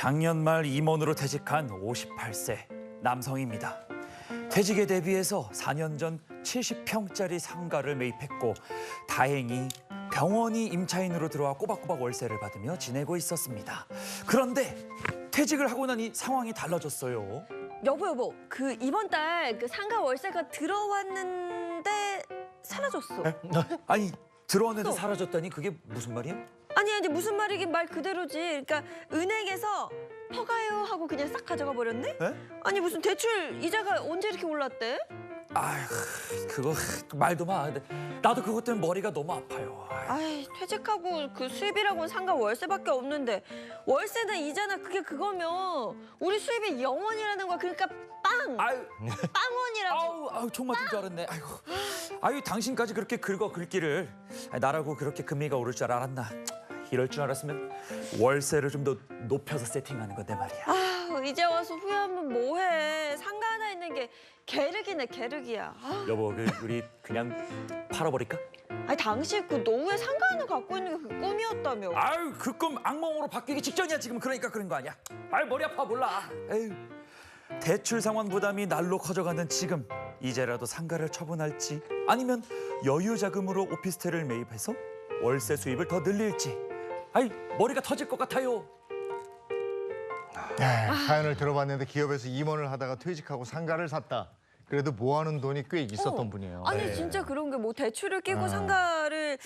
작년 말 임원으로 퇴직한 58세 남성입니다. 퇴직에 대비해서 4년 전 70평짜리 상가를 매입했고 다행히 병원이 임차인으로 들어와 꼬박꼬박 월세를 받으며 지내고 있었습니다. 그런데 퇴직을 하고 나니 상황이 달라졌어요. 여보, 그 이번 달 그 상가 월세가 들어왔는데 사라졌어. 아니 들어왔는데 사라졌다니 그게 무슨 말이야? 아니 무슨 말이긴 말 그대로지. 그러니까 은행에서 퍼가요 하고 그냥 싹 가져가 버렸네? 에? 아니 무슨 대출 이자가 언제 이렇게 올랐대? 아휴 그거 말도 마. 나도 그것 때문에 머리가 너무 아파요. 아이 퇴직하고 그 수입이라고는 상가 월세밖에 없는데 월세나 이자나 그게 그거면 우리 수입이 0원이라는 거야. 그러니까 아유, 빵원이라고. 아우 총 맞을 줄 알았네. 아유 당신까지 그렇게 긁어 긁기를. 나라고 그렇게 금리가 오를 줄 알았나? 이럴 줄 알았으면 월세를 좀 더 높여서 세팅하는 건데 말이야. 아 이제 와서 후회하면 뭐해. 상가 하나 있는 게 계륵이네 계륵이야. 아. 여보 우리 그냥 팔아버릴까? 아니 당신 그 노후에 상가 하나 갖고 있는 게 그 꿈이었다며. 아유 그 꿈 악몽으로 바뀌기 직전이야 지금. 그러니까 그런 거 아니야? 아유 머리 아파 몰라. 에휴. 대출 상환 부담이 날로 커져가는 지금 이제라도 상가를 처분할지 아니면 여유 자금으로 오피스텔을 매입해서 월세 수입을 더 늘릴지. 아이 머리가 터질 것 같아요. 네, 사연을 들어봤는데 기업에서 임원을 하다가 퇴직하고 상가를 샀다. 그래도 모아놓은 돈이 꽤 있었던 분이에요. 아니 진짜 그런 게 뭐 대출을 끼고 상가를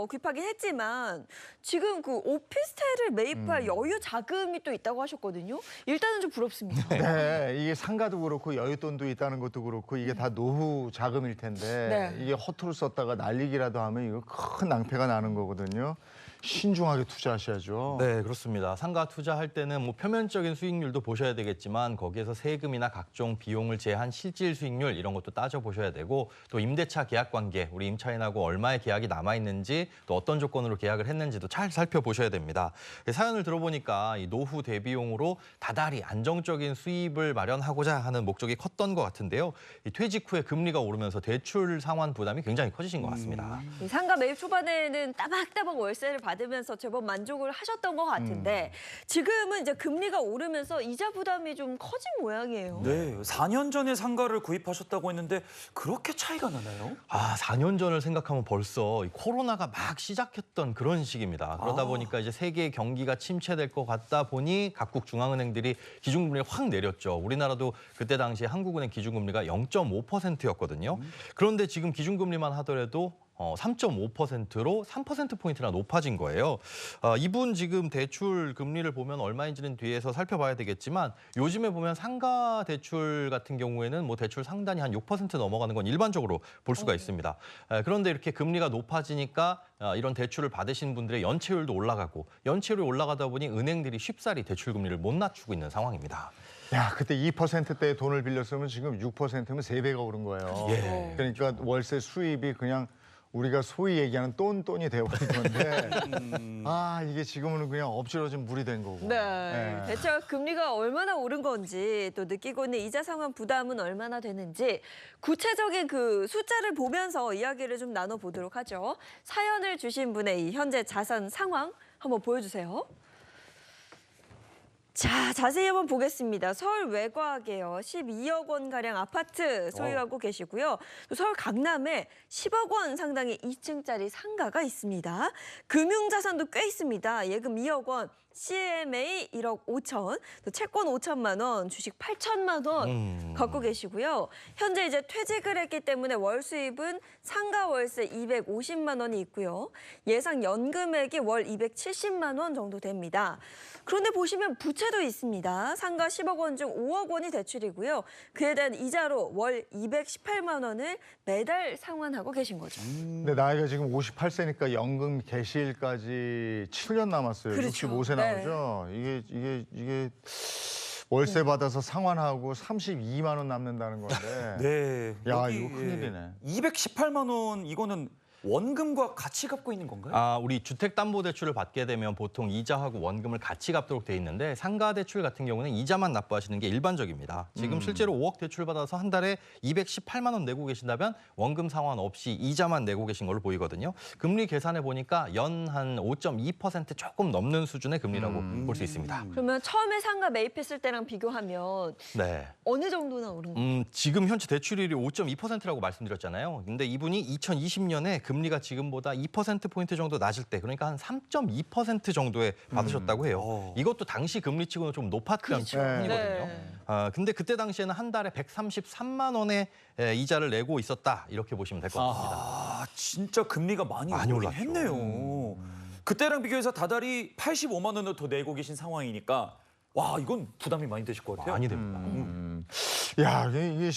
구입하긴 했지만 지금 그 오피스텔을 매입할 여유 자금이 또 있다고 하셨거든요. 일단은 좀 부럽습니다. 네, 이게 상가도 그렇고 여윳돈도 있다는 것도 그렇고 이게 다 노후 자금일 텐데 네. 이게 허투루 썼다가 날리기라도 하면 이거 큰 낭패가 나는 거거든요. 신중하게 투자하셔야죠. 네, 그렇습니다. 상가 투자할 때는 뭐 표면적인 수익률도 보셔야 되겠지만 거기에서 세금이나 각종 비용을 제한 실질 수익률 이런 것도 따져보셔야 되고 또 임대차 계약 관계, 우리 임차인하고 얼마의 계약이 남아있는지 또 어떤 조건으로 계약을 했는지도 잘 살펴보셔야 됩니다. 사연을 들어보니까 이 노후 대비용으로 다달이 안정적인 수입을 마련하고자 하는 목적이 컸던 것 같은데요. 이 퇴직 후에 금리가 오르면서 대출 상환 부담이 굉장히 커지신 것 같습니다. 이 상가 매입 초반에는 따박따박 월세를 받으면서 제법 만족을 하셨던 것 같은데 지금은 이제 금리가 오르면서 이자 부담이 좀 커진 모양이에요. 네, 4년 전에 상가를 구입하셨다고 했는데 그렇게 차이가 나나요? 4년 전을 생각하면 벌써 이 코로나가 막 시작했던 그런 시기입니다. 그러다 보니까 이제 세계 경기가 침체될 것 같다 보니 각국 중앙은행들이 기준금리를 확 내렸죠. 우리나라도 그때 당시 한국은행 기준금리가 0.5%였거든요. 그런데 지금 기준금리만 하더라도 3.5%로 3%포인트나 높아진 거예요. 이분 지금 대출 금리를 보면 얼마인지는 뒤에서 살펴봐야 되겠지만 요즘에 보면 상가 대출 같은 경우에는 뭐 대출 상단이 한 6% 넘어가는 건 일반적으로 볼 수가 있습니다. 그런데 이렇게 금리가 높아지니까 이런 대출을 받으신 분들의 연체율도 올라가고 연체율이 올라가다 보니 은행들이 쉽사리 대출 금리를 못 낮추고 있는 상황입니다. 야, 그때 2%대의 돈을 빌렸으면 지금 6%면 3배가 오른 거예요. 예. 그러니까 월세 수입이 그냥 우리가 소위 얘기하는 똔똔이 되어버린 건데 이게 지금은 그냥 엎질러진 물이 된 거고. 네. 대체 금리가 얼마나 오른 건지 또 느끼고 있는 이자 상환 부담은 얼마나 되는지 구체적인 그 숫자를 보면서 이야기를 좀 나눠보도록 하죠. 사연을 주신 분의 이 현재 자산 상황 한번 보여주세요. 자, 자세히 한번 보겠습니다. 서울 외곽에요. 12억 원가량 아파트 소유하고 계시고요. 또 서울 강남에 10억 원 상당의 2층짜리 상가가 있습니다. 금융자산도 꽤 있습니다. 예금 2억 원, CMA 1억 5천, 또 채권 5천만 원, 주식 8천만 원 갖고 계시고요. 현재 이제 퇴직을 했기 때문에 월 수입은 상가 월세 250만 원이 있고요. 예상 연금액이 월 270만 원 정도 됩니다. 그런데 보시면 부채도 있습니다. 상가 10억 원 중 5억 원이 대출이고요. 그에 대한 이자로 월 218만 원을 매달 상환하고 계신 거죠. 근데 나이가 지금 58세니까 연금 개시일까지 7년 남았어요. 그렇죠. 65세 네. 나오죠. 이게 월세 받아서 상환하고 32만 원 남는다는 건데. 네. 야, 여기, 이거 큰일이네. 218만 원 이거는 원금과 같이 갚고 있는 건가요? 우리 주택담보대출을 받게 되면 보통 이자하고 원금을 같이 갚도록 돼 있는데 상가대출 같은 경우는 이자만 납부하시는 게 일반적입니다. 지금 실제로 5억 대출 받아서 한 달에 218만 원 내고 계신다면 원금 상환 없이 이자만 내고 계신 걸로 보이거든요. 금리 계산해 보니까 연 한 5.2% 조금 넘는 수준의 금리라고 볼 수 있습니다. 그러면 처음에 상가 매입했을 때랑 비교하면 네. 어느 정도나 오른 거예요? 지금 현재 대출율이 5.2%라고 말씀드렸잖아요. 근데 이분이 2020년에 금리가 지금보다 2%포인트 정도 낮을 때, 그러니까 한 3.2% 정도에 받으셨다고 해요. 이것도 당시 금리치고는 좀 높았던 편이거든요. 네. 근데 그때 당시에는 한 달에 133만 원의 이자를 내고 있었다, 이렇게 보시면 될 것 같습니다. 아, 진짜 금리가 많이 많이 오르긴 올랐죠. 했네요. 그때랑 비교해서 다달이 85만 원을 더 내고 계신 상황이니까 와, 이건 부담이 많이 되실 것 같아요. 많이 됩니다. 야, 이게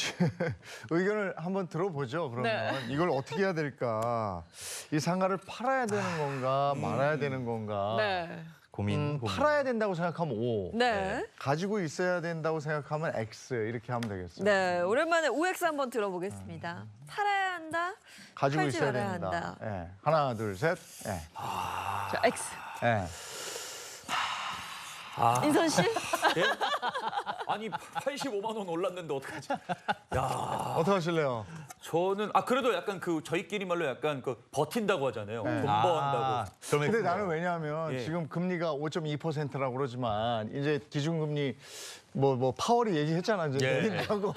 의견을 한번 들어보죠. 그러면 네. 이걸 어떻게 해야 될까? 이 상가를 팔아야 되는 건가, 말아야 되는 건가? 네. 고민. 팔아야 된다고 생각하면 O, 네. 가지고 있어야 된다고 생각하면 X 이렇게 하면 되겠어요. 네, 오랜만에 OX 한번 들어보겠습니다. 팔아야 한다, 가지고 팔지 있어야 말아야 된다. 한다. 예. 하나, 둘, 셋. 예. 자, X. 예. 인선 씨? 예? 아니 85만 원 올랐는데 어떡하지? 야, 어떻게 하실래요? 저는 그래도 약간 그 저희끼리 말로 약간 그 버틴다고 하잖아요. 네. 돈 버한다고. 그러면 근데 나는 왜냐하면 예. 지금 금리가 5.2%라고 그러지만 이제 기준금리 뭐 파월이 얘기했잖아 이제 예. 내린다고.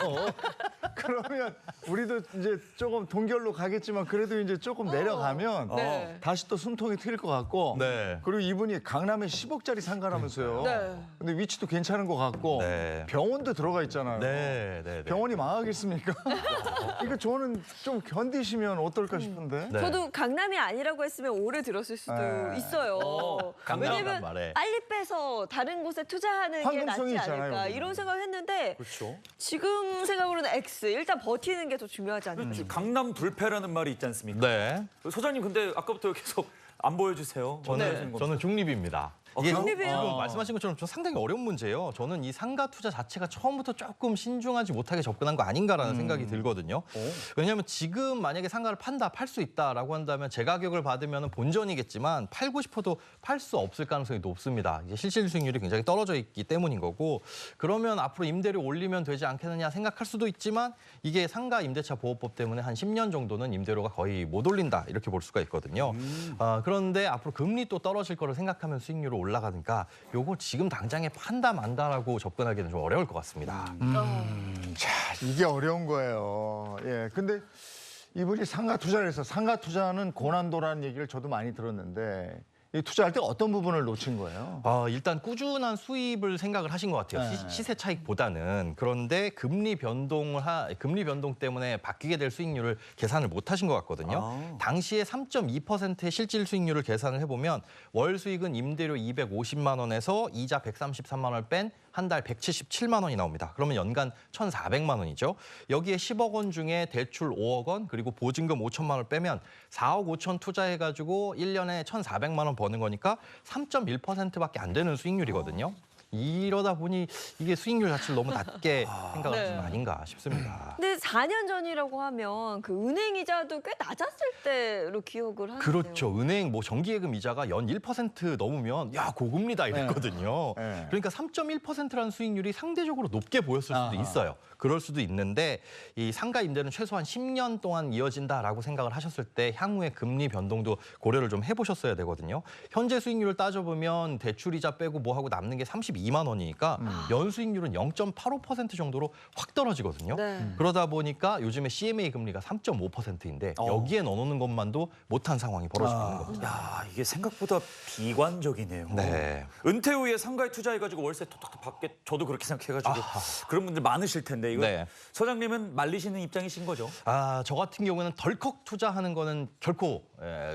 그러면 우리도 이제 조금 동결로 가겠지만 그래도 이제 조금 내려가면 네. 다시 또 숨통이 트일 것 같고. 네. 그리고 이분이 강남에 10억짜리 상가라면서요. 네. 근데 위치도 괜찮은 것 같고 네. 병원도 들어가 있잖아요. 네. 병원이 망하겠습니까? 그러니까 저는 좀 견디시면 어떨까 싶은데. 네. 저도 강남이 아니라고 했으면 오래 들었을 수도 네. 있어요. 강남 왜냐면 말에. 빨리 빼서 다른 곳에 투자하는 게 황금성이 낫지 있잖아요, 않을까 여기는. 이런 생각을 했는데 그렇죠. 지금 생각으로는 X. 일단 버티는 게 더 중요하지 않을까. 강남 불패라는 말이 있지 않습니까? 네. 소장님 근데 아까부터 계속 안 보여주세요. 저는 중립입니다. 이게 중립이에요? 지금 말씀하신 것처럼 좀 상당히 어려운 문제예요. 저는 이 상가 투자 자체가 처음부터 조금 신중하지 못하게 접근한 거 아닌가라는 생각이 들거든요. 왜냐하면 지금 만약에 상가를 팔 수 있다라고 한다면 제 가격을 받으면 본전이겠지만 팔고 싶어도 팔 수 없을 가능성이 높습니다. 이제 실질 수익률이 굉장히 떨어져 있기 때문인 거고, 그러면 앞으로 임대료 올리면 되지 않겠느냐 생각할 수도 있지만 이게 상가 임대차 보호법 때문에 한 10년 정도는 임대료가 거의 못 올린다 이렇게 볼 수가 있거든요. 그런데 앞으로 금리 또 떨어질 거를 생각하면 수익률이 올라가니까 요거 지금 당장에 판다 만다라고 접근하기는 좀 어려울 것 같습니다. 자, 이게 어려운 거예요. 예. 근데 이분이 상가 투자를 해서 상가 투자는 고난도라는 얘기를 저도 많이 들었는데 이 투자할 때 어떤 부분을 놓친 거예요? 일단 꾸준한 수입을 생각을 하신 것 같아요. 네. 시세 차익보다는. 그런데 금리 변동 때문에 바뀌게 될 수익률을 계산을 못 하신 것 같거든요. 당시에 3.2%의 실질 수익률을 계산을 해보면 월 수익은 임대료 250만 원에서 이자 133만 원을 뺀 한 달 177만 원이 나옵니다. 그러면 연간 1,400만 원이죠. 여기에 10억 원 중에 대출 5억 원 그리고 보증금 5천만 원을 빼면 4억 5천 투자해가지고 1년에 1,400만 원 버는 거니까 3.1%밖에 안 되는 수익률이거든요. 이러다 보니 이게 수익률 자체를 너무 낮게 생각하는 네. 거 아닌가 싶습니다. 근데 4년 전이라고 하면 그 은행 이자도 꽤 낮았을 때로 기억을 하는데요. 그렇죠. 은행 정기예금 이자가 연 1% 넘으면 야 고금리다 이랬거든요. 네. 그러니까 3.1%라는 수익률이 상대적으로 높게 보였을 수도 아하. 있어요. 그럴 수도 있는데 이 상가 임대는 최소한 10년 동안 이어진다라고 생각을 하셨을 때 향후의 금리 변동도 고려를 좀 해보셨어야 되거든요. 현재 수익률을 따져보면 대출 이자 빼고 뭐하고 남는 게 32만 원이니까 연 수익률은 0.85% 정도로 확 떨어지거든요. 네. 그러다 보니까 요즘에 CMA 금리가 3.5%인데 여기에 넣어놓는 것만도 못한 상황이 벌어지고 있는 겁니다. 야, 이게 생각보다 비관적이네요. 네. 은퇴 후에 상가에 투자해가지고 월세 톡톡 받게 저도 그렇게 생각해가지고 그런 분들 많으실 텐데 이거 네. 소장님은 말리시는 입장이신 거죠? 저 같은 경우는 덜컥 투자하는 거는 결코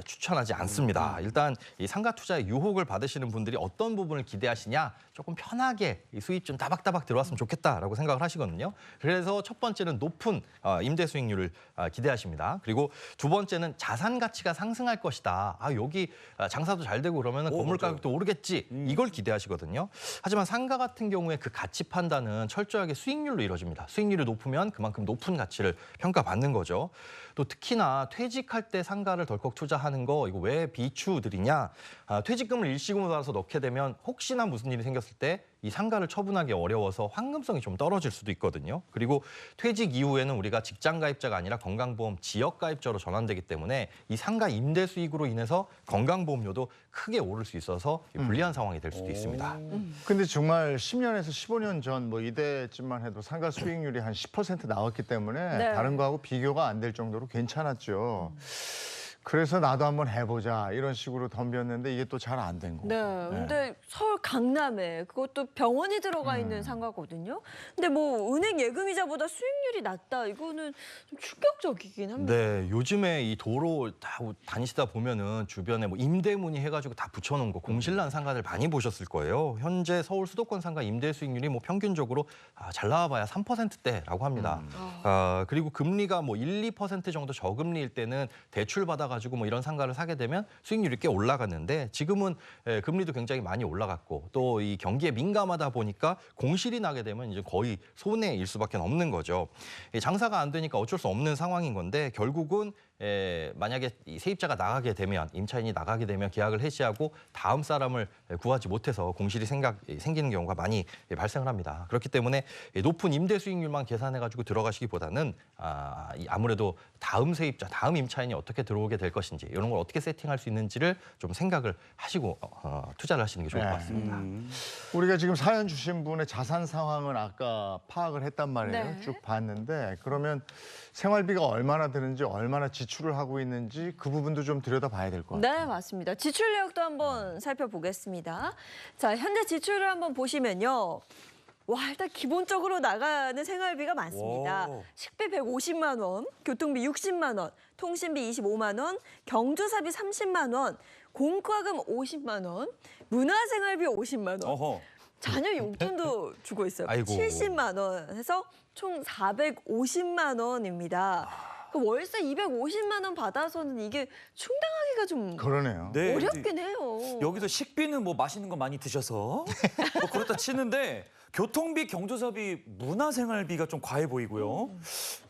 추천하지 않습니다. 일단 이 상가 투자의 유혹을 받으시는 분들이 어떤 부분을 기대하시냐 조금 편하게 이 수입 좀 따박따박 들어왔으면 좋겠다라고 생각을 하시거든요. 그래서 첫 번째는 높은 임대 수익률을 기대하십니다. 그리고 두 번째는 자산 가치가 상승할 것이다. 여기 장사도 잘 되고 그러면 건물 맞아요. 가격도 오르겠지. 이걸 기대하시거든요. 하지만 상가 같은 경우에 그 가치 판단은 철저하게 수익률로 이루어집니다. 수익률이 높으면 그만큼 높은 가치를 평가받는 거죠. 또 특히나 퇴직할 때 상가를 덜컥 투자하는 거 이거 왜 비추드리냐? 퇴직금을 일시금으로 받아서 넣게 되면 혹시나 무슨 일이 생겼을 때 이 상가를 처분하기 어려워서 환금성이 좀 떨어질 수도 있거든요. 그리고 퇴직 이후에는 우리가 직장 가입자가 아니라 건강보험 지역 가입자로 전환되기 때문에 이 상가 임대 수익으로 인해서 건강보험료도 크게 오를 수 있어서 불리한 상황이 될 수도 있습니다. 근데 정말 10년에서 15년 전 뭐 이때쯤만 해도 상가 수익률이 한 10% 나왔기 때문에 네. 다른 거하고 비교가 안 될 정도로 괜찮았죠. 그래서 나도 한번 해보자 이런 식으로 덤볐는데 이게 또 잘 안 된 거고. 네, 근데 서울 강남에 그것도 병원이 들어가 있는 상가거든요. 근데 뭐 은행 예금이자보다 수익률이 낮다. 이거는 좀 충격적이긴 합니다. 네, 요즘에 이 도로 다 다니시다 보면은 주변에 뭐 임대문의 해가지고 다 붙여놓은 거 공실난 상가들 많이 보셨을 거예요. 현재 서울 수도권 상가 임대 수익률이 뭐 평균적으로 잘 나와봐야 3%대라고 합니다. 그리고 금리가 뭐 1, 2% 정도 저금리일 때는 대출 받아가지고 뭐 이런 상가를 사게 되면 수익률이 꽤 올라갔는데 지금은 금리도 굉장히 많이 올라갔고 또 이 경기에 민감하다 보니까 공실이 나게 되면 이제 거의 손해일 수밖에 없는 거죠. 장사가 안 되니까 어쩔 수 없는 상황인 건데 결국은 만약에 이 세입자가 나가게 되면 임차인이 나가게 되면 계약을 해지하고 다음 사람을 구하지 못해서 공실이 생기는 경우가 많이 발생을 합니다. 그렇기 때문에 높은 임대 수익률만 계산해가지고 들어가시기보다는 아무래도 다음 세입자, 다음 임차인이 어떻게 들어오게 될 것인지 이런 걸 어떻게 세팅할 수 있는지를 좀 생각을 하시고 투자를 하시는 게 좋을 것 같습니다. 우리가 지금 사연 주신 분의 자산 상황은 아까 파악을 했단 말이에요. 네. 쭉 봤는데 그러면 생활비가 얼마나 드는지 얼마나 지출을 하고 있는지 그 부분도 좀 들여다봐야 될 것 같아요. 네, 맞습니다. 지출 내역도 한번 살펴보겠습니다. 자, 현재 지출을 한번 보시면요. 와, 일단 기본적으로 나가는 생활비가 많습니다. 와. 식비 150만 원, 교통비 60만 원, 통신비 25만 원, 경조사비 30만 원, 공과금 50만 원, 문화생활비 50만 원. 어허. 자녀 용돈도 주고 있어요. 아이고. 70만 원 해서 총 450만 원입니다. 그 월세 250만 원 받아서는 이게 충당하기가 좀 그러네요. 네, 어렵긴 해요. 여기서 식비는 뭐 맛있는 거 많이 드셔서 뭐 그렇다 치는데 교통비, 경조사비, 문화생활비가 좀 과해 보이고요.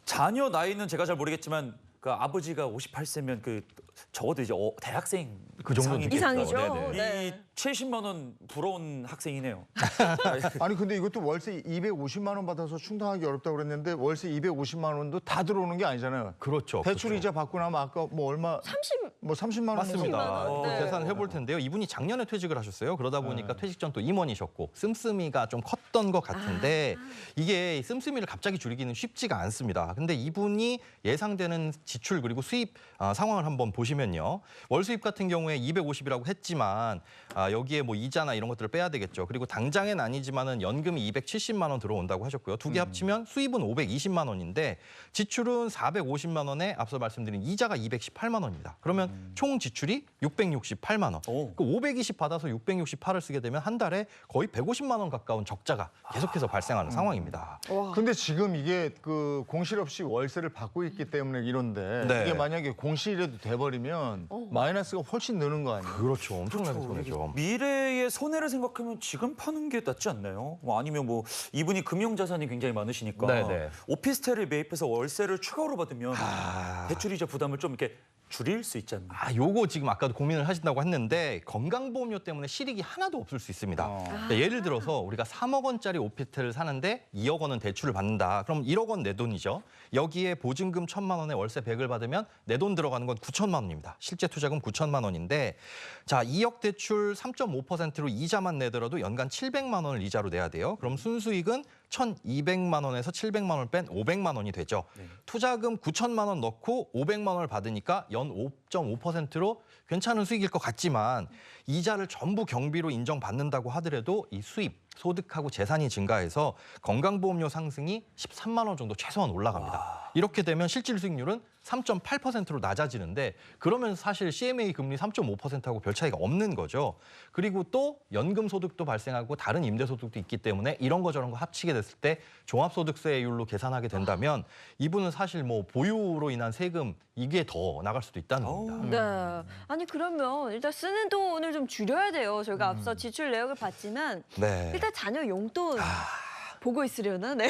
자녀 나이는 제가 잘 모르겠지만 그 아버지가 58세면 그 적어도 이제 대학생 그 정도는 이상이겠죠. 이상이죠. 네네. 네. 이 70만 원 부러운 학생이네요. 아니 근데 이것도 월세 250만 원 받아서 충당하기 어렵다고 그랬는데 월세 250만 원도 다 들어오는 게 아니잖아요. 그렇죠. 대출 그렇죠. 이자 받고 나면 아까 뭐 얼마 30만 원 맞습니다. 원. 또 네. 계산을 해볼 텐데요. 이분이 작년에 퇴직을 하셨어요. 그러다 보니까 퇴직 전 또 임원이셨고 씀씀이가 좀 컸던 것 같은데 이게 씀씀이를 갑자기 줄이기는 쉽지가 않습니다. 근데 이분이 예상되는 지출 그리고 수입 상황을 한번 보시면요. 월 수입 같은 경우에 250이라고 했지만 여기에 뭐 이자나 이런 것들을 빼야 되겠죠. 그리고 당장은 아니지만은 연금이 270만 원 들어온다고 하셨고요. 두 개 합치면 수입은 520만 원인데 지출은 450만 원에 앞서 말씀드린 이자가 218만 원입니다. 그러면 총 지출이 668만 원. 오. 그 520 받아서 668을 쓰게 되면 한 달에 거의 150만 원 가까운 적자가 계속해서 발생하는 상황입니다. 와. 근데 지금 이게 그 공실 없이 월세를 받고 있기 때문에 이런데 네. 이게 만약에 공실이라도 돼버리면 마이너스가 훨씬 느는 거 아니에요? 그렇죠. 엄청나게 손해죠. 미래의 손해를 생각하면 지금 파는 게 낫지 않나요? 뭐 아니면 뭐 이분이 금융자산이 굉장히 많으시니까 네네. 오피스텔을 매입해서 월세를 추가로 받으면 대출이자 부담을 좀 이렇게 줄일 수 있지 않나요? 요거 지금 아까도 고민을 하신다고 했는데 건강보험료 때문에 실익이 하나도 없을 수 있습니다. 네, 예를 들어서 우리가 3억 원짜리 오피스텔을 사는데 2억 원은 대출을 받는다. 그럼 1억 원 내 돈이죠. 여기에 보증금 1,000만 원에 월세 100을 받으면 내 돈 들어가는 건 9천만 원입니다. 실제 투자금 9천만 원인데 자 2억 대출 3.5%로 이자만 내더라도 연간 700만 원을 이자로 내야 돼요. 그럼 순수익은 1,200만 원에서 700만 원을 뺀 500만 원이 되죠. 투자금 9천만 원 넣고 500만 원을 받으니까 연 5.5%로 괜찮은 수익일 것 같지만 이자를 전부 경비로 인정받는다고 하더라도 이 수입, 소득하고 재산이 증가해서 건강보험료 상승이 13만 원 정도 최소한 올라갑니다. 이렇게 되면 실질 수익률은 3.8%로 낮아지는데 그러면 사실 CMA 금리 3.5%하고 별 차이가 없는 거죠. 그리고 또 연금 소득도 발생하고 다른 임대 소득도 있기 때문에 이런 거 저런 거 합치게 됐을 때 종합소득세율로 계산하게 된다면 이분은 사실 뭐 보유로 인한 세금 이게 더 나갈 수도 있다는 겁니다. 네. 아니 그러면 일단 쓰는 돈을 좀 줄여야 돼요. 저희가 앞서 지출 내역을 봤지만 네. 일단 자녀 용돈 보고 있으려나? 네.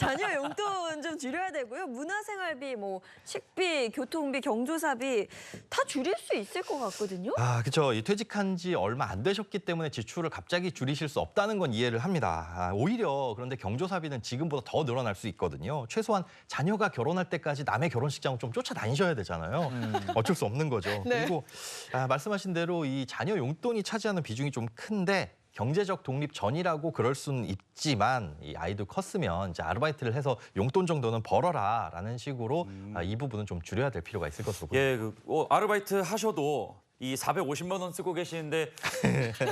자녀 용돈 좀 줄여야 되고요. 문화생활비, 뭐 식비, 교통비, 경조사비 다 줄일 수 있을 것 같거든요. 그렇죠. 퇴직한 지 얼마 안 되셨기 때문에 지출을 갑자기 줄이실 수 없다는 건 이해를 합니다. 오히려 그런데 경조사비는 지금보다 더 늘어날 수 있거든요. 최소한 자녀가 결혼할 때까지 남의 결혼식장을 좀 쫓아다니셔야 되잖아요. 어쩔 수 없는 거죠. 네. 그리고 말씀하신 대로 이 자녀 용돈이 차지하는 비중이 좀 큰데 경제적 독립 전이라고 그럴 수는 있지만 이 아이도 컸으면 이제 아르바이트를 해서 용돈 정도는 벌어라라는 식으로 이 부분은 좀 줄여야 될 필요가 있을 것으로 보입니다. 예, 아르바이트 하셔도 이 450만 원 쓰고 계시는데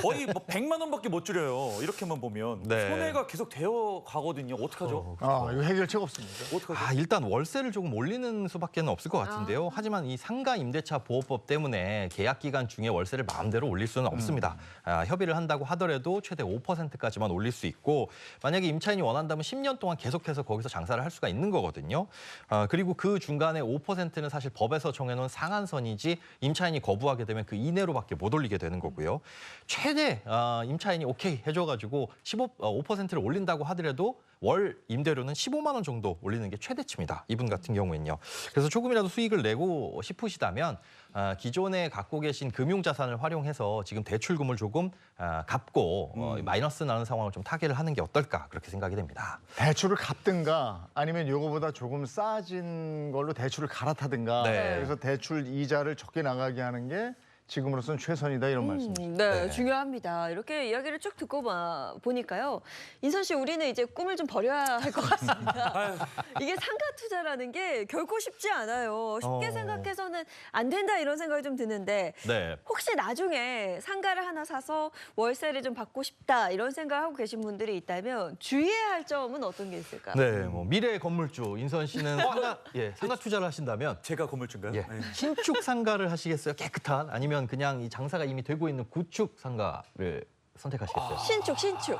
거의 뭐 100만 원밖에 못 줄여요. 이렇게만 보면 네. 손해가 계속 되어 가거든요. 어떡하죠? 이거 해결책 없습니다. 어떡하죠? 일단 월세를 조금 올리는 수밖에 없을 것 같은데요. 하지만 이 상가 임대차 보호법 때문에 계약 기간 중에 월세를 마음대로 올릴 수는 없습니다. 협의를 한다고 하더라도 최대 5%까지만 올릴 수 있고 만약에 임차인이 원한다면 10년 동안 계속해서 거기서 장사를 할 수가 있는 거거든요. 그리고 그 중간에 5%는 사실 법에서 정해놓은 상한선이지 임차인이 거부하게 되면 그 이내로밖에 못 올리게 되는 거고요. 최대 임차인이 오케이 해줘가지고 5%를 올린다고 하더라도 월 임대료는 15만 원 정도 올리는 게 최대치입니다. 이분 같은 경우에는요. 그래서 조금이라도 수익을 내고 싶으시다면 기존에 갖고 계신 금융자산을 활용해서 지금 대출금을 조금 갚고 마이너스 나는 상황을 좀 타개를 하는 게 어떨까 그렇게 생각이 됩니다. 대출을 갚든가 아니면 요거보다 조금 싸진 걸로 대출을 갈아타든가 네. 그래서 대출 이자를 적게 나가게 하는 게 지금으로서는 최선이다 이런 말씀. 네, 중요합니다. 이렇게 이야기를 쭉 듣고 보니까요. 인선 씨, 우리는 이제 꿈을 좀 버려야 할 것 같습니다. 이게 상가 투자라는 게 결코 쉽지 않아요. 쉽게 생각해서는 안 된다 이런 생각이 좀 드는데 네. 혹시 나중에 상가를 하나 사서 월세를 좀 받고 싶다 이런 생각을 하고 계신 분들이 있다면 주의해야 할 점은 어떤 게 있을까요? 네, 뭐 미래 건물주 인선 씨는 상가 투자를 하신다면 제가 건물주인가요? 예, 네. 신축 상가를 하시겠어요? 깨끗한 아니면 그냥 이 장사가 이미 되고 있는 구축 상가를 선택하시겠어요? 신축.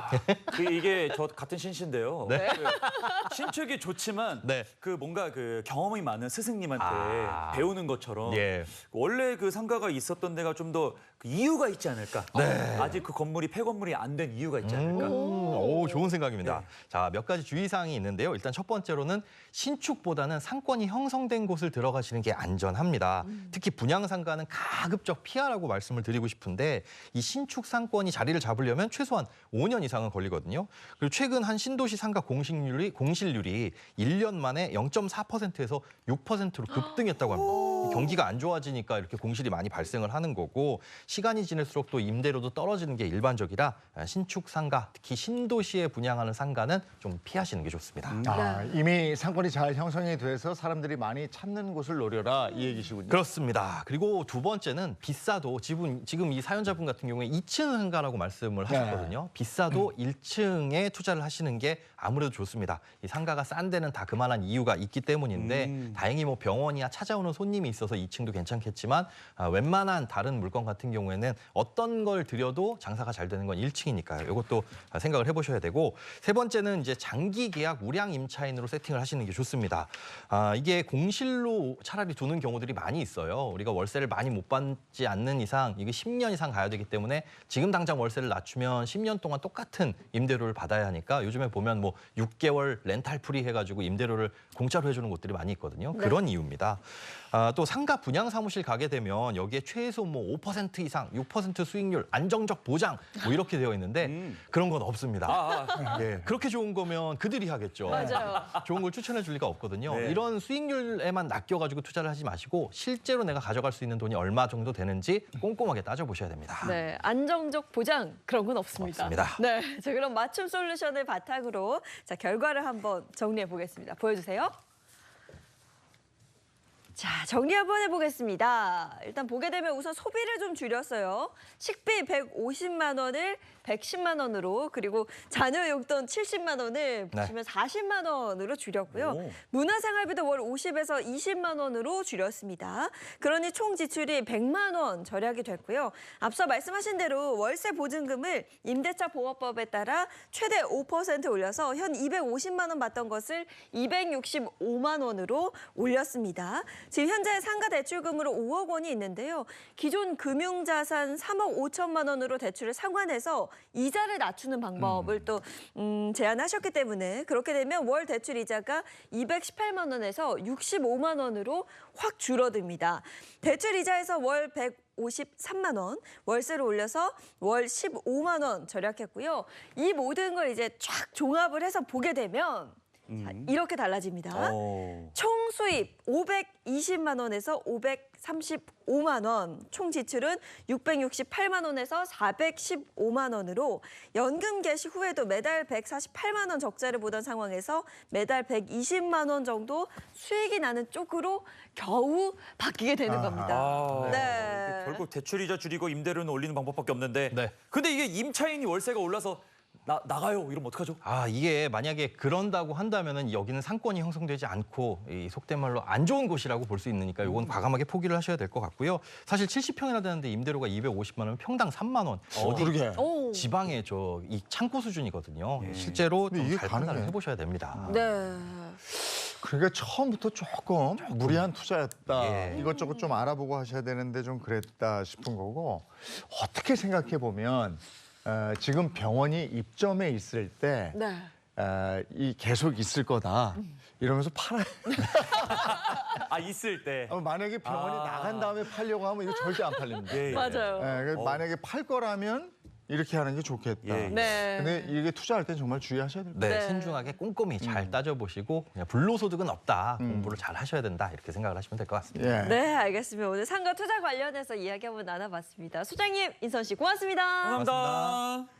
이게 저 같은 신씨인데요. 네. 그 신축이 좋지만 네. 그 뭔가 그 경험이 많은 스승님한테 배우는 것처럼 예. 원래 그 상가가 있었던 데가 좀 더 그 이유가 있지 않을까? 네. 아직 그 건물이 폐건물이 안 된 이유가 있지 않을까? 오, 좋은 생각입니다. 네. 자, 몇 가지 주의사항이 있는데요. 일단 첫 번째로는 신축보다는 상권이 형성된 곳을 들어가시는 게 안전합니다. 특히 분양상가는 가급적 피하라고 말씀을 드리고 싶은데 이 신축 상권이 자리를 잡으려면 최소한 5년 이상은 걸리거든요. 그리고 최근 한 신도시 상가 공실률이 1년 만에 0.4%에서 6%로 급등했다고 합니다. 경기가 안 좋아지니까 이렇게 공실이 많이 발생을 하는 거고 시간이 지날수록 또 임대료도 떨어지는 게 일반적이라 신축 상가, 특히 신도시에 분양하는 상가는 좀 피하시는 게 좋습니다. 이미 상권이 잘 형성이 돼서 사람들이 많이 찾는 곳을 노려라 이 얘기시군요. 그렇습니다. 그리고 두 번째는 비싸도 지금 이 사연자분 같은 경우에 2층 상가라고 말씀을 하셨거든요. 비싸도 1층에 투자를 하시는 게 아무래도 좋습니다. 이 상가가 싼 데는 다 그만한 이유가 있기 때문인데 다행히 뭐 병원이야 찾아오는 손님이 있어서 2층도 괜찮겠지만 웬만한 다른 물건 같은 경우에는 어떤 걸 들여도 장사가 잘 되는 건 1층이니까요. 이것도 생각을 해보셔야 되고 세 번째는 이제 장기 계약 우량 임차인으로 세팅을 하시는 게 좋습니다. 이게 공실로 차라리 두는 경우들이 많이 있어요. 우리가 월세를 많이 못 받지 않는 이상 이게 10년 이상 가야 되기 때문에 지금 당장 월세를 낮추면 10년 동안 똑같은 임대료를 받아야 하니까 요즘에 보면 뭐 6개월 렌탈 프리 해가지고 임대료를 공짜로 해주는 곳들이 많이 있거든요. 그런 이유입니다. 또 상가 분양 사무실 가게 되면 여기에 최소 뭐 5% 이상, 6% 수익률, 안정적 보장 뭐 이렇게 되어 있는데 그런 건 없습니다. 예, 그렇게 좋은 거면 그들이 하겠죠. 맞아요. 좋은 걸 추천해 줄 리가 없거든요. 네. 이런 수익률에만 낚여가지고 투자를 하지 마시고 실제로 내가 가져갈 수 있는 돈이 얼마 정도 되는지 꼼꼼하게 따져보셔야 됩니다. 네, 안정적 보장 그런 건 없습니다. 없습니다. 네, 자 그럼 맞춤 솔루션을 바탕으로 자 결과를 한번 정리해 보겠습니다. 보여주세요. 자, 정리 한번 해보겠습니다. 일단 보게 되면 우선 소비를 좀 줄였어요. 식비 150만 원을 110만 원으로, 그리고 자녀 용돈 70만 원을 보시면 40만 원으로 줄였고요. 오. 문화생활비도 월 50에서 20만 원으로 줄였습니다. 그러니 총 지출이 100만 원 절약이 됐고요. 앞서 말씀하신 대로 월세 보증금을 임대차 보호법에 따라 최대 5% 올려서 현 250만 원 받던 것을 265만 원으로 올렸습니다. 지금 현재 상가 대출금으로 5억 원이 있는데요. 기존 금융자산 3억 5천만 원으로 대출을 상환해서 이자를 낮추는 방법을 또 제안하셨기 때문에 그렇게 되면 월 대출 이자가 218만 원에서 65만 원으로 확 줄어듭니다. 대출 이자에서 월 153만 원, 월세를 올려서 월 15만 원 절약했고요. 이 모든 걸 이제 쫙 종합을 해서 보게 되면 자, 이렇게 달라집니다. 총 수입 520만 원에서 535만 원, 총 지출은 668만 원에서 415만 원으로 연금 개시 후에도 매달 148만 원 적자를 보던 상황에서 매달 120만 원 정도 수익이 나는 쪽으로 겨우 바뀌게 되는 겁니다. 네. 결국 대출 이자 줄이고 임대료는 올리는 방법밖에 없는데. 네. 근데 이게 임차인이 월세가 올라서 나가요. 이러면 어떡하죠? 이게 만약에 그런다고 한다면은 여기는 상권이 형성되지 않고 이 속된 말로 안 좋은 곳이라고 볼 수 있으니까 이건 과감하게 포기를 하셔야 될 것 같고요. 사실 70평이나 되는데 임대료가 250만 원, 평당 3만 원. 어디 그러게. 오. 지방의 이 창고 수준이거든요. 실제로 근데 좀 이게 잘 가능해? 판단을 해보셔야 됩니다. 네. 그러니까 처음부터 조금 무리한 투자였다. 예. 이것저것 좀 알아보고 하셔야 되는데 좀 그랬다 싶은 거고, 어떻게 생각해 보면 지금 병원이 입점해 있을 때 네. 이 계속 있을 거다 이러면서 팔아야. 있을 때. 만약에 병원이 나간 다음에 팔려고 하면 이거 절대 안 팔립니다. 예, 예. 맞아요. 그래서 만약에 팔 거라면 이렇게 하는 게 좋겠다. 예. 네. 근데 이게 투자할 때 정말 주의하셔야 될 것 같아요. 네, 신중하게 꼼꼼히 잘 따져보시고 그냥 불로소득은 없다. 공부를 잘 하셔야 된다. 이렇게 생각을 하시면 될 것 같습니다. 예. 네, 알겠습니다. 오늘 상가 투자 관련해서 이야기 한번 나눠봤습니다. 소장님, 인선 씨 고맙습니다. 감사합니다.